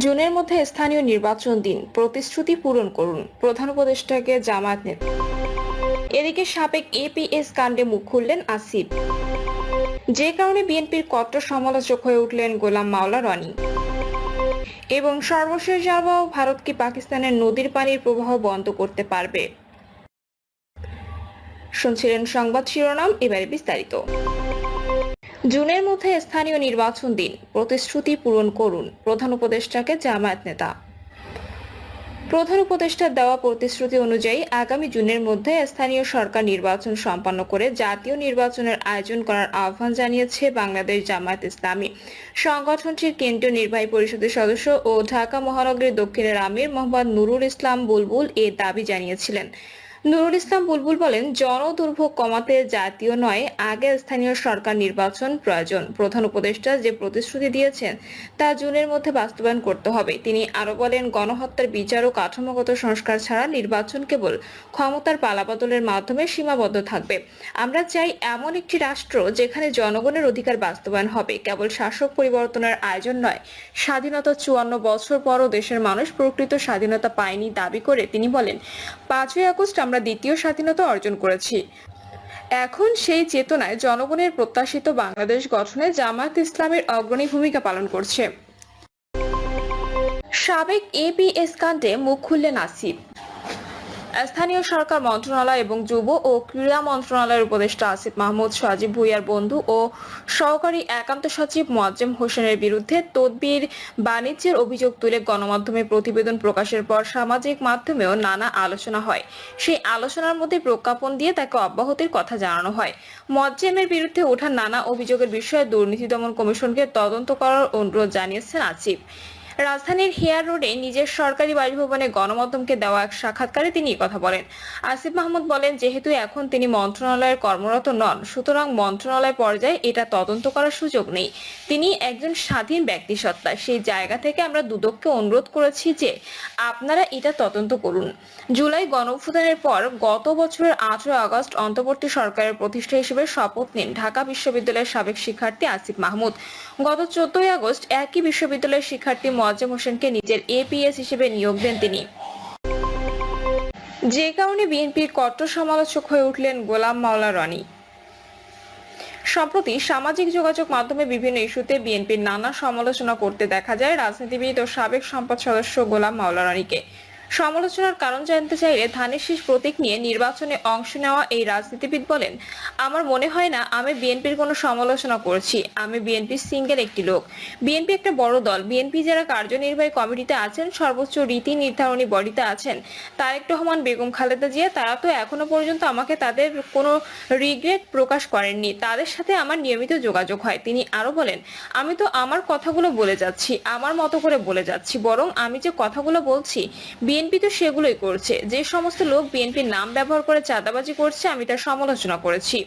জুনের মধ্যে স্থানীয় নির্বাচন দিন, প্রতিশ্রুতি পূরণ করুন, প্রধান উপদেষ্টাকে জামায়াত নেতা। এদিকে সাবেক এপিএস কাণ্ডে মুখ খুললেন আসিফ, যে কারণে বিএনপির কট্টর সমালোচক হয়ে উঠলেন গোলাম মাওলা রনি। এবং সর্বশেষ জানাবো, ভারত কি পাকিস্তানের নদীর পানির প্রবাহ বন্ধ করতে পারবে? শুনছিলেন সংবাদ শিরোনাম, এবারে বিস্তারিত। জুনের মধ্যে স্থানীয় নির্বাচন দিন, প্রতিশ্রুতি পূরণ করুন, প্রধান উপদেষ্টাকে জামায়াত নেতা। প্রধান উপদেষ্টার দেওয়া প্রতিশ্রুতি অনুযায়ী আগামী জুনের মধ্যে স্থানীয় সরকার নির্বাচন সম্পন্ন করে জাতীয় নির্বাচনের আয়োজন করার আহ্বান জানিয়েছে বাংলাদেশ জামায়াত ইসলামী। সংগঠনটির কেন্দ্রীয় নির্বাহী পরিষদের সদস্য ও ঢাকা মহানগরীর দক্ষিণের আমির মোহাম্মদ নুরুল ইসলাম বুলবুল এ দাবি জানিয়েছিলেন। নুরুল ইসলাম বুলবুল বলেন, জনদুর্ভোগ কমাতে জাতীয় নয়, আগে স্থানীয় সরকার নির্বাচন প্রয়োজন। প্রধান উপদেষ্টা যে প্রতিশ্রুতি দিয়েছেন তা জুনের মধ্যে বাস্তবায়ন করতে হবে। তিনি আরো বলেন, গণহত্যার বিচার ও কাঠামোগত সংস্কার ছাড়া নির্বাচন কেবল ক্ষমতার পালাবদলের মাধ্যমে সীমাবদ্ধ থাকবে। আমরা চাই এমন একটি রাষ্ট্র যেখানে জনগণের অধিকার বাস্তবায়ন হবে, কেবল শাসক পরিবর্তনের আয়োজন নয়। স্বাধীনতা 54 বছর পরও দেশের মানুষ প্রকৃত স্বাধীনতা পায়নি দাবি করে তিনি বলেন, 5ই আগস্ট আমরা দ্বিতীয় স্বাধীনতা অর্জন করেছি। এখন সেই চেতনায় জনগণের প্রত্যাশিত বাংলাদেশ গঠনে জামায়াত ইসলামের অগ্রণী ভূমিকা পালন করছে। সাবেক এপিএস কাণ্ডে মুখ খুললেন আসিফ। স্থানীয় সরকার মন্ত্রণালয় এবং যুব ও ক্রীড়া মন্ত্রণালয়ের উপদেষ্টা আসিফ মাহমুদ সজীব ভুঁইয়ার বন্ধু ও সহকারী একান্ত সচিব মোয়াজ্জেম হোসেনের বিরুদ্ধে তদবির বাণিজ্যের অভিযোগ তুলে গণমাধ্যমে প্রতিবেদন প্রকাশের পর সামাজিক মাধ্যমেও নানা আলোচনা হয়। সেই আলোচনার মধ্যে প্রজ্ঞাপন দিয়ে তাকে অব্যাহতির কথা জানানো হয়। মোয়াজ্জেমের বিরুদ্ধে ওঠা নানা অভিযোগের বিষয়ে দুর্নীতি দমন কমিশনকে তদন্ত করার অনুরোধ জানিয়েছেন আসিফ। রাজধানীর হেয়ার রোডে নিজের সরকারি বাসভবনে গণমাধ্যমকে দেওয়া এক সাক্ষাৎকারে তিনি কথা বলেন। আসিফ মাহমুদ বলেন, যেহেতু এখন তিনি মন্ত্রণালয়ের কর্মরত নন, সুতরাং মন্ত্রণালয় পর্যায়ে এটা তদন্ত করার সুযোগ নেই। তিনি একজন স্বাধীন ব্যক্তিসত্তা। সেই জায়গা থেকে আমরা দুদককে অনুরোধ করেছি যে আপনারা এটা তদন্ত করুন। জুলাই গণঅভ্যুত্থানের পর গত বছরের 18 আগস্ট অন্তর্বর্তী সরকারের প্রতিষ্ঠা হিসেবে শপথ নেন ঢাকা বিশ্ববিদ্যালয়ের সাবেক শিক্ষার্থী আসিফ মাহমুদ। গত 14 আগস্ট একই বিশ্ববিদ্যালয়ের শিক্ষার্থী মোয়াজ্জেম হোসেনকে নিজের এপিএস হিসেবে নিয়োগ দেন তিনি, যে কারণে বিএনপির কট্টর সমালোচক হয়ে উঠলেন গোলাম মাওলা রনি। সম্প্রতি সামাজিক যোগাযোগ মাধ্যমে বিভিন্ন ইস্যুতে বিএনপির নানা সমালোচনা করতে দেখা যায় রাজনীতিবিদ ও সাবেক সংসদ সদস্য গোলাম মাওলা রনিকে। সমালোচনার কারণ জানতে চাইলে ধানের শীষ প্রতীক নিয়ে নির্বাচনে অংশ নেওয়া এই রাজনীতিবিদ বলেন, আমার মনে হয় না আমি বিএনপির কোনো সমালোচনা করছি। আমি বিএনপির সিঙ্গেল একটি লোক। বিএনপি একটা বড় দল। বিএনপি যারা কার্যনির্বাহী কমিটিতে আছেন, সর্বোচ্চ রীতি নির্ধারণী বডিতে আছেন, তারেক রহমান, বেগম খালেদা জিয়া, তারা তো এখনো পর্যন্ত আমাকে তাদের কোনো রিগ্রেট প্রকাশ করেননি। তাদের সাথে আমার নিয়মিত যোগাযোগ হয়। তিনি আরো বলেন, আমি তো আমার কথাগুলো বলে যাচ্ছি, আমার মতো করে বলে যাচ্ছি, বরং আমি যে কথাগুলো বলছি বিএনপি তো সেগুলোই করছে। যে সমস্ত লোক বিএনপির নাম ব্যবহার করে চাঁদাবাজি করছে, আমি তার সমালোচনা করেছি।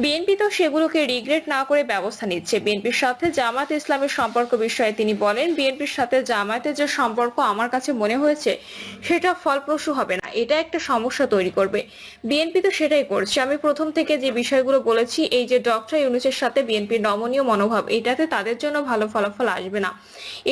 বিএনপি তো সেগুলোকে রিগ্রেট না করে ব্যবস্থা নিচ্ছে। বিএনপির সাথে জামায়াত ইসলামের সম্পর্ক বিষয়ে তিনি বলেন, বিএনপির সাথে জামায়াতের যে সম্পর্ক আমার কাছে মনে হয়েছে সেটা ফলপ্রসূ হবে না, এটা একটা সমস্যা তৈরি করবে। বিএনপি তো সেটাই করছে। আমি প্রথম থেকে যে বিষয়গুলো বলেছি, এই যে ডক্টর ইউনূসের সাথে বিএনপির নমনীয় মনোভাব, এটাতে তাদের জন্য ভালো ফলাফল আসবে না,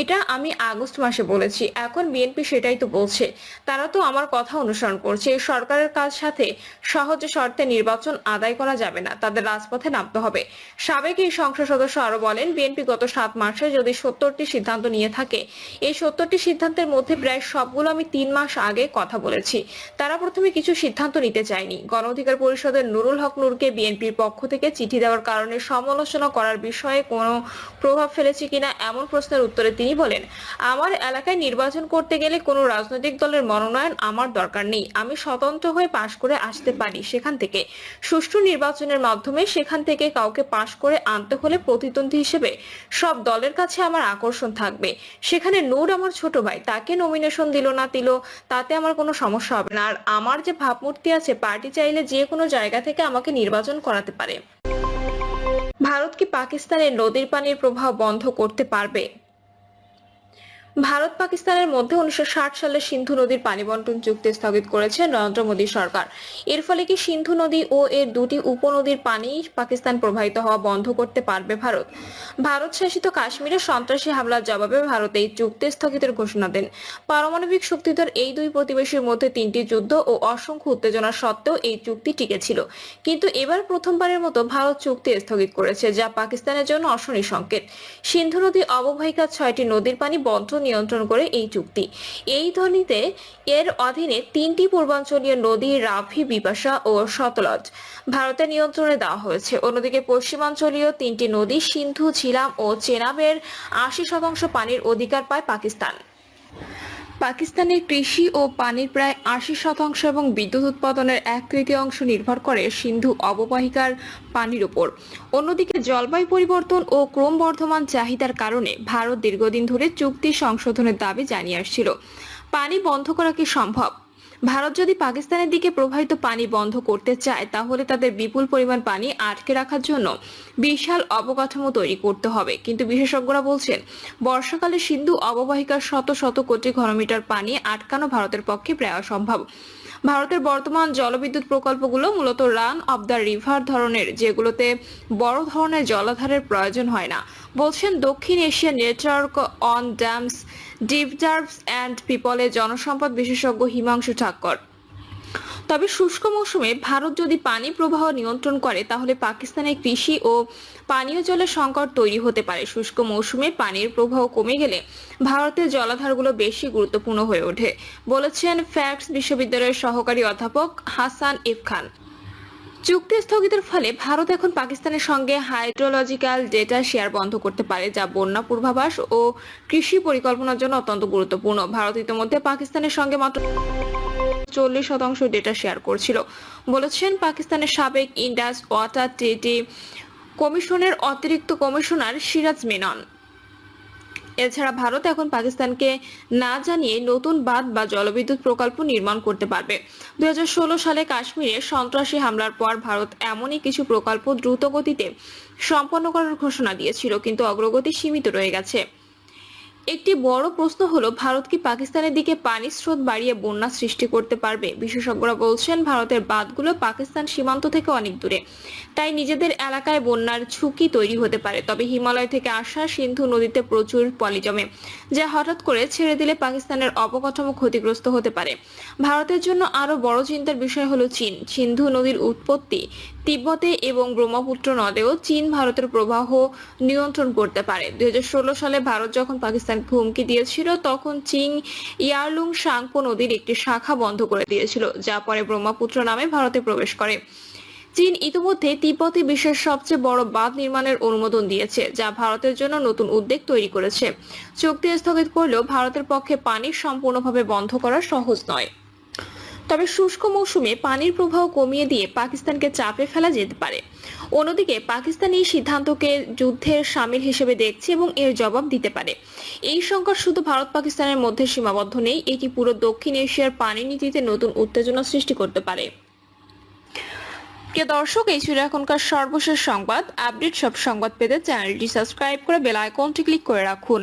এটা আমি আগস্ট মাসে বলেছি। এখন বিএনপি সেটাই তো বলছে। তারা তো আমার কথা অনুসরণ করছে। এই সরকারের কাজ সাথে সহজ শর্তে নির্বাচন আদায় করা যাবে না, তাদের রাজপথে নামতে হবে। সাবেক এই সংসদ সদস্য আরো বলেন, বিএনপি গত 7 মাসে যদি 70টি সিদ্ধান্ত নিয়ে থাকে, এই 70টি সিদ্ধান্তের মধ্যে প্রায় সবগুলো আমি 3 মাস আগে কথা বলেছি। তারা প্রথমে কিছু সিদ্ধান্ত নিতে চায়নি। গণ অধিকার পরিষদের নুরুল হক নূরকে বিএনপির পক্ষ থেকে চিঠি দেওয়ার কারণে সমালোচনা করার বিষয়ে কোনো প্রভাব ফেলেছে কিনা এমন প্রশ্নের উত্তরে তিনি বলেন, আমার এলাকায় নির্বাচন করতে গেলে কোনো রাজনৈতিক দলের মনোনয়ন আমার দরকার নেই। আমি স্বতন্ত্র হয়ে পাশ করে আসতে পারি। সেখান থেকে সুষ্ঠু নির্বাচনের মাধ্যমে সেখান থেকে কাউকে পাশ করে আনতে হলে প্রতিদ্বন্দ্বী হিসেবে সব দলের কাছে আমার আকর্ষণ থাকবে। সেখানে নূর আমার ছোট ভাই, তাকে নমিনেশন দিল না দিল তাতে আমার কোনো সমস্যা হবে না। আর আমার যে ভাবমূর্তি আছে, পার্টি চাইলে যে কোনো জায়গা থেকে আমাকে নির্বাচন করাতে পারে। ভারত কি পাকিস্তানের নদীর পানির প্রবাহ বন্ধ করতে পারবে? ভারত পাকিস্তানের মধ্যে 1960 সালে সিন্ধু নদীর পানি বন্টন চুক্তি স্থগিত করেছে নরেন্দ্র মোদী সরকার। এর ফলে কি সিন্ধু নদী ও এর দুটি উপনদীর পানি পাকিস্তান প্রবাহিত হওয়া বন্ধ করতে পারবে ভারত? ভারত শাসিত কাশ্মীরে সন্ত্রাসী হামলার জবাবে ভারত এই চুক্তি স্থগিতের ঘোষণা দেন। পারমাণবিক শক্তিধর এই দুই প্রতিবেশীর মধ্যে 3টি যুদ্ধ ও অসংখ্য উত্তেজনা সত্ত্বেও এই চুক্তি টিকে ছিল। কিন্তু এবার প্রথমবারের মতো ভারত চুক্তি স্থগিত করেছে, যা পাকিস্তানের জন্য অশনি সংকেত। সিন্ধু নদী অববাহিকার 6টি নদীর পানি বন্টন নিয়ন্ত্রণ করে এই চুক্তি। এই ধ্বনিতে এর অধীনে 3টি পূর্বাঞ্চলীয় নদী রাভি, বিপাশা ও সতলজ ভারতের নিয়ন্ত্রণে দেওয়া হয়েছে। অন্যদিকে পশ্চিমাঞ্চলীয় 3টি নদী সিন্ধু, ঝিলাম ও চেনাবের 80% পানির অধিকার পায় পাকিস্তান। পাকিস্তানের কৃষি ও পানির প্রায় 80% এবং বিদ্যুৎ উৎপাদনের 1/3 নির্ভর করে সিন্ধু অববাহিকার পানির উপর। অন্যদিকে জলবায়ু পরিবর্তন ও ক্রমবর্ধমান চাহিদার কারণে ভারত দীর্ঘদিন ধরে চুক্তি সংশোধনের দাবি জানিয়ে আসছিল। পানি বন্ধ করা কি সম্ভব? ভারত যদি পাকিস্তানের দিকে প্রবাহিত পানি বন্ধ করতে চায়, তাহলে তাদের বিপুল পরিমাণ পানি আটকে রাখার জন্য বিশাল অবকাঠামো তৈরি করতে হবে। কিন্তু বিশেষজ্ঞরা বলছেন, বর্ষাকালে সিন্ধু অববাহিকার শত শত কোটি ঘনমিটার পানি আটকানো ভারতের পক্ষে প্রায় অসম্ভব। ভারতের বর্তমান জলবিদ্যুৎ প্রকল্পগুলো মূলত রান অব দ্য রিভার ধরনের, যেগুলোতে বড় ধরনের জলাধারের প্রয়োজন হয় না, বলছেন দক্ষিণ এশিয়া নেটওয়ার্ক অন ড্যামস, ডিপজার্ভস অ্যান্ড পিপলের জনসম্পদ বিশেষজ্ঞ হিমাংশু ঠাক্কর। তবে শুষ্ক মৌসুমে ভারত যদি পানি প্রবাহ নিয়ন্ত্রণ করে, তাহলে পাকিস্তানের কৃষি ও পানীয় জলের সংকট তৈরি হতে পারে। শুষ্ক মৌসুমে পানির প্রবাহ কমে গেলে ভারতের জলাধারগুলো বেশি গুরুত্বপূর্ণ হয়ে ওঠে, বলেছেন ফ্যাক্টস বিশ্ববিদ্যালয়ের সহকারী অধ্যাপক হাসান ইফ খান। চুক্তি স্থগিতের ফলে ভারত এখন পাকিস্তানের সঙ্গে হাইড্রোলজিক্যাল ডেটা শেয়ার বন্ধ করতে পারে, যা বন্যা পূর্বাভাস ও কৃষি পরিকল্পনার জন্য অত্যন্ত গুরুত্বপূর্ণ। ভারত ইতিমধ্যে পাকিস্তানের সঙ্গে মাত্র 40% ডেটা শেয়ার করছিল, বলেছেন পাকিস্তানের সাবেক ইন্ডাস ওয়াটার ট্রিটি কমিশনের অতিরিক্ত কমিশনার সিরাজ মেনন। এছাড়া ভারত এখন পাকিস্তানকে না জানিয়ে নতুন বাঁধ বা জলবিদ্যুৎ প্রকল্প নির্মাণ করতে পারবে। 2016 সালে কাশ্মীরে সন্ত্রাসী হামলার পর ভারত এমনই কিছু প্রকল্প দ্রুত গতিতে সম্পন্ন করার ঘোষণা দিয়েছিল, কিন্তু অগ্রগতি সীমিত রয়ে গেছে। একটি বড় প্রশ্ন হলো, ভারত কি পাকিস্তানের দিকে পানির স্রোত বাড়িয়ে বন্যা সৃষ্টি করতে পারবে? বিশেষজ্ঞরা বলছেন, ভারতের বাঁধগুলো পাকিস্তান সীমান্ত থেকে অনেক দূরে, তাই নিজেদের এলাকায় বন্যার ঝুঁকি তৈরি হতে পারে। তবে হিমালয় থেকে আসা সিন্ধু নদীতে প্রচুর পলি জমে, যা হঠাৎ করে ছেড়ে দিলে পাকিস্তানের অবকাঠামো ক্ষতিগ্রস্ত হতে পারে। ভারতের জন্য আরো বড় চিন্তার বিষয় হলো চীন। সিন্ধু নদীর উৎপত্তি তিব্বতে এবং ব্রহ্মপুত্র নদেও চীন ভারতের প্রবাহ নিয়ন্ত্রণ করতে পারে। 2016 সালে ভারত যখন পাকিস্তানকে হুমকি দিয়েছিল, তখন চীন ইয়ারলুং সাংপো নদীর একটি শাখা বন্ধ করে দিয়েছিল, যা পরে ব্রহ্মপুত্র নামে ভারতে প্রবেশ করে। চীন ইতিমধ্যে তিব্বতে বিশ্বের সবচেয়ে বড় বাঁধ নির্মাণের অনুমোদন দিয়েছে, যা ভারতের জন্য নতুন উদ্বেগ তৈরি করেছে। চুক্তি স্থগিত করলেও ভারতের পক্ষে পানি সম্পূর্ণভাবে বন্ধ করা সহজ নয়। তবে শুষ্ক মৌসুমে পানির প্রবাহ কমিয়ে দিয়ে পাকিস্তানকে চাপে ফেলা যেতে পারে। অন্যদিকে পাকিস্তান এই সিদ্ধান্তকে যুদ্ধের শামিল হিসেবে দেখছে এবং এর জবাব দিতে পারে। এই সংকট শুধু ভারত পাকিস্তানের মধ্যে সীমাবদ্ধ নেই, এটি পুরো দক্ষিণ এশিয়ার পানি নীতিতে নতুন উত্তেজনা সৃষ্টি করতে পারে। প্রিয় দর্শক, এই ছিল এখনকার সর্বশেষ সংবাদ। আপডেট সব সংবাদ পেতে চ্যানেলটি সাবস্ক্রাইব করে বেল আইকনটি ক্লিক করে রাখুন।